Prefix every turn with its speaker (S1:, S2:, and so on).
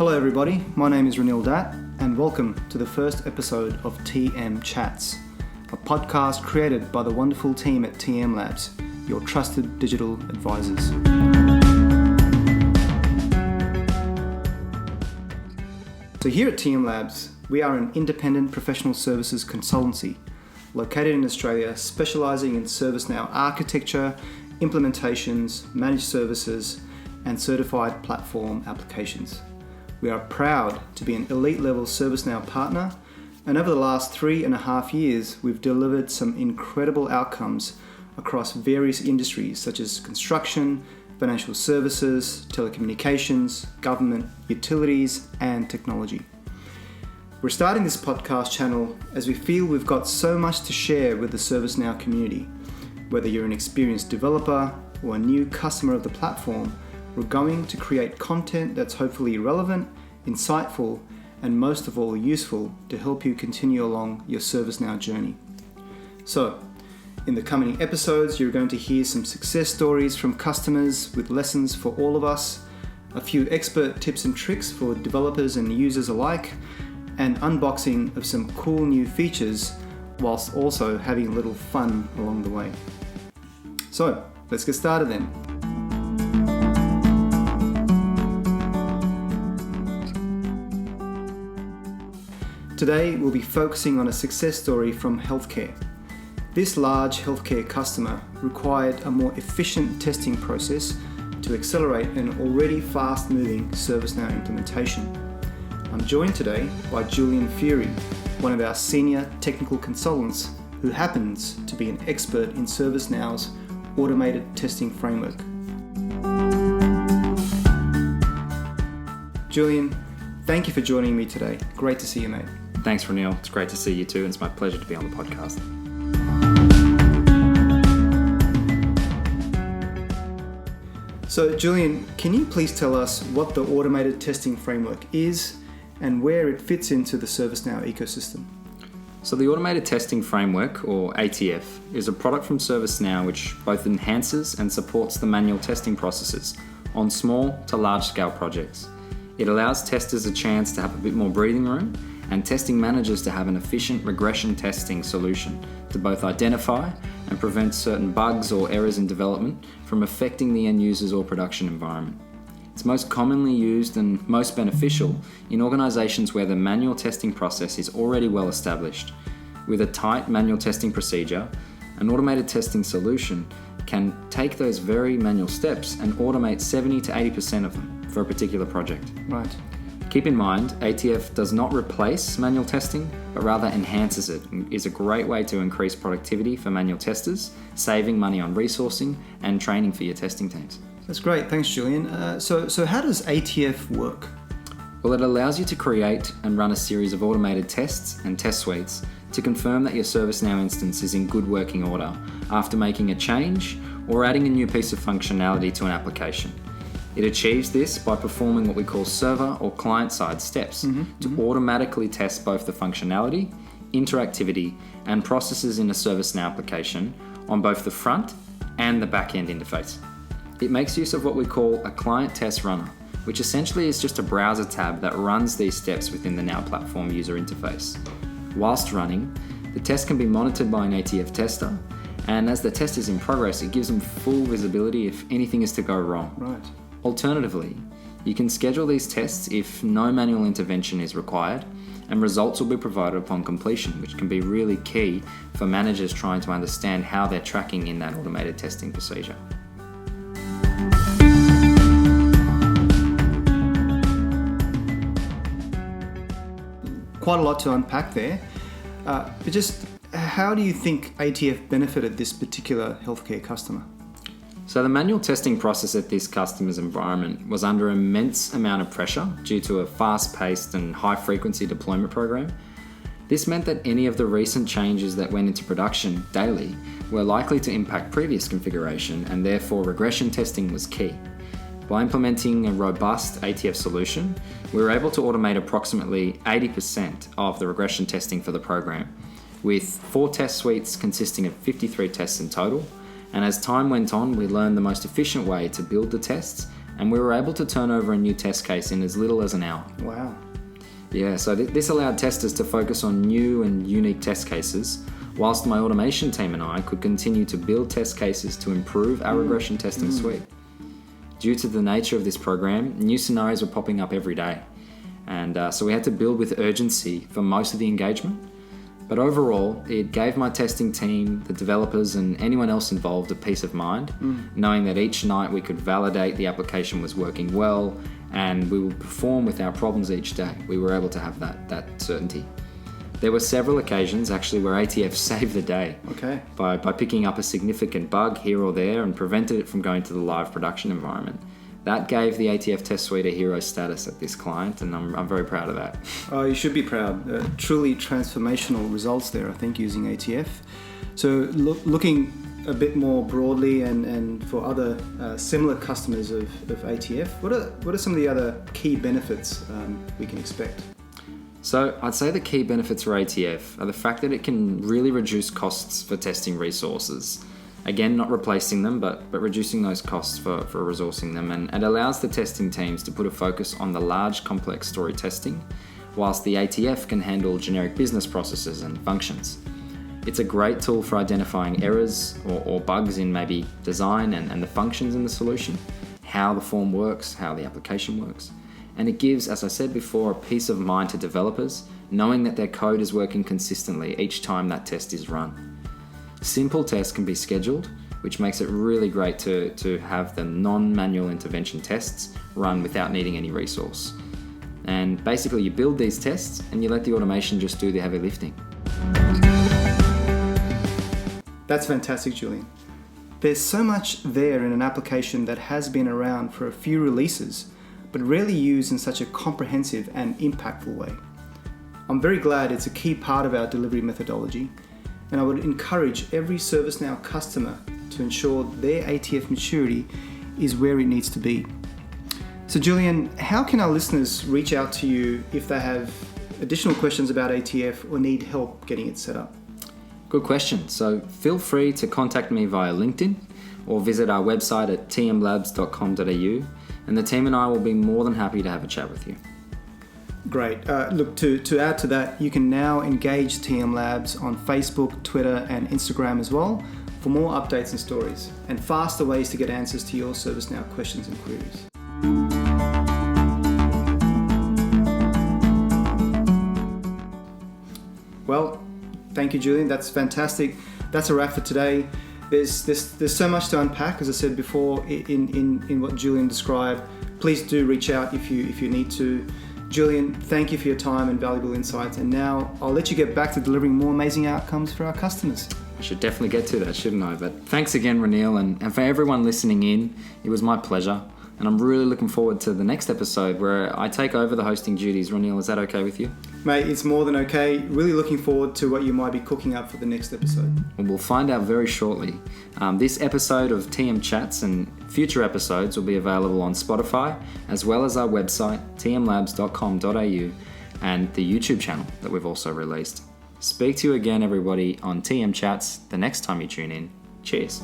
S1: Hello everybody, my name is Ranil Dat and welcome to the first episode of TMChats, a podcast created by the wonderful team at TMLabs, your trusted digital advisors. So here at TMLabs, we are an independent professional services consultancy located in Australia, specialising in ServiceNow architecture, implementations, managed services, and certified platform applications. We are proud to be an elite level ServiceNow partner, and over the last 3.5 years, we've delivered some incredible outcomes across various industries such as construction, financial services, telecommunications, government, utilities, and technology. We're starting this podcast channel as we feel we've got so much to share with the ServiceNow community. Whether you're an experienced developer or a new customer of the platform, we're going to create content that's hopefully relevant, insightful, and most of all useful to help you continue along your ServiceNow journey. So, in the coming episodes, you're going to hear some success stories from customers with lessons for all of us, a few expert tips and tricks for developers and users alike, and unboxing of some cool new features whilst also having a little fun along the way. So, let's get started then. Today, we'll be focusing on a success story from healthcare. This large healthcare customer required a more efficient testing process to accelerate an already fast-moving ServiceNow implementation. I'm joined today by Julian Furey, one of our senior technical consultants who happens to be an expert in ServiceNow's automated testing framework. Julian, thank you for joining me today. Great to see you, mate.
S2: Thanks, Ranil. It's great to see you too, and it's my pleasure to be on the podcast.
S1: So, Julian, can you please tell us what the automated testing framework is and where it fits into the ServiceNow ecosystem?
S2: So the Automated Testing Framework, or ATF, is a product from ServiceNow which both enhances and supports the manual testing processes on small to large-scale projects. It allows testers a chance to have a bit more breathing room and testing managers to have an efficient regression testing solution to both identify and prevent certain bugs or errors in development from affecting the end users or production environment. It's most commonly used and most beneficial in organizations where the manual testing process is already well established. With a tight manual testing procedure, an automated testing solution can take those very manual steps and automate 70 to 80% of them for a particular project.
S1: Right.
S2: Keep in mind, ATF does not replace manual testing, but rather enhances it and is a great way to increase productivity for manual testers, saving money on resourcing and training for your testing teams.
S1: That's great. Thanks, Julian. So how does ATF work?
S2: Well, it allows you to create and run a series of automated tests and test suites to confirm that your ServiceNow instance is in good working order after making a change or adding a new piece of functionality to an application. It achieves this by performing what we call server or client-side steps to automatically test both the functionality, interactivity, and processes in a ServiceNow application on both the front and the back-end interface. It makes use of what we call a client test runner, which essentially is just a browser tab that runs these steps within the Now Platform user interface. Whilst running, the test can be monitored by an ATF tester, and as the test is in progress, it gives them full visibility if anything is to go wrong.
S1: Right.
S2: Alternatively, you can schedule these tests if no manual intervention is required, and results will be provided upon completion, which can be really key for managers trying to understand how they're tracking in that automated testing procedure.
S1: Quite a lot to unpack there, but just how do you think ATF benefited this particular healthcare customer?
S2: So the manual testing process at this customer's environment was under immense amount of pressure due to a fast-paced and high-frequency deployment program. This meant that any of the recent changes that went into production daily were likely to impact previous configuration, and therefore regression testing was key. By implementing a robust ATF solution, we were able to automate approximately 80% of the regression testing for the program, with 4 test suites consisting of 53 tests in total. And as time went on, we learned the most efficient way to build the tests and we were able to turn over a new test case in as little as an hour.
S1: Wow.
S2: Yeah, so this allowed testers to focus on new and unique test cases, whilst my automation team and I could continue to build test cases to improve our regression testing suite. Due to the nature of this program, new scenarios were popping up every day, and so we had to build with urgency for most of the engagement. But overall, it gave my testing team, the developers, and anyone else involved a peace of mind, knowing that each night we could validate the application was working well and we would perform with our problems each day. We were able to have that certainty. There were several occasions actually where ATF saved the day by picking up a significant bug here or there and prevented it from going to the live production environment. That gave the ATF test suite a hero status at this client, and I'm very proud of that.
S1: Oh, you should be proud. Truly transformational results there, I think, using ATF. So looking a bit more broadly and for other similar customers of ATF, what are some of the other key benefits we can expect?
S2: So I'd say the key benefits for ATF are the fact that it can really reduce costs for testing resources. Again, not replacing them, but reducing those costs for resourcing them. And it allows the testing teams to put a focus on the large, complex story testing, whilst the ATF can handle generic business processes and functions. It's a great tool for identifying errors or bugs in maybe design and the functions in the solution, how the form works, how the application works. And it gives, as I said before, a peace of mind to developers, knowing that their code is working consistently each time that test is run. Simple tests can be scheduled, which makes it really great to have the non-manual intervention tests run without needing any resource. And basically you build these tests and you let the automation just do the heavy lifting.
S1: That's fantastic, Julian. There's so much there in an application that has been around for a few releases, but rarely used in such a comprehensive and impactful way. I'm very glad it's a key part of our delivery methodology, and I would encourage every ServiceNow customer to ensure their ATF maturity is where it needs to be. So Julian, how can our listeners reach out to you if they have additional questions about ATF or need help getting it set up?
S2: Good question. So feel free to contact me via LinkedIn or visit our website at tmlabs.com.au, and the team and I will be more than happy to have a chat with you.
S1: Great. Look, to add to that, you can now engage TMLabs on Facebook, Twitter, and Instagram as well for more updates and stories, and faster ways to get answers to your ServiceNow questions and queries. Well, thank you, Julian. That's fantastic. That's a wrap for today. There's so much to unpack, as I said before, in what Julian described. Please do reach out if you need to. Julian, thank you for your time and valuable insights. And now I'll let you get back to delivering more amazing outcomes for our customers.
S2: I should definitely get to that, shouldn't I? But thanks again, Ranil, and for everyone listening in. It was my pleasure. And I'm really looking forward to the next episode where I take over the hosting duties. Ranil, is that okay with you?
S1: Mate, it's more than okay. Really looking forward to what you might be cooking up for the next episode.
S2: Well, we'll find out very shortly. This episode of TMChats and future episodes will be available on Spotify, as well as our website, tmlabs.com.au, and the YouTube channel that we've also released. Speak to you again, everybody, on TMChats the next time you tune in. Cheers.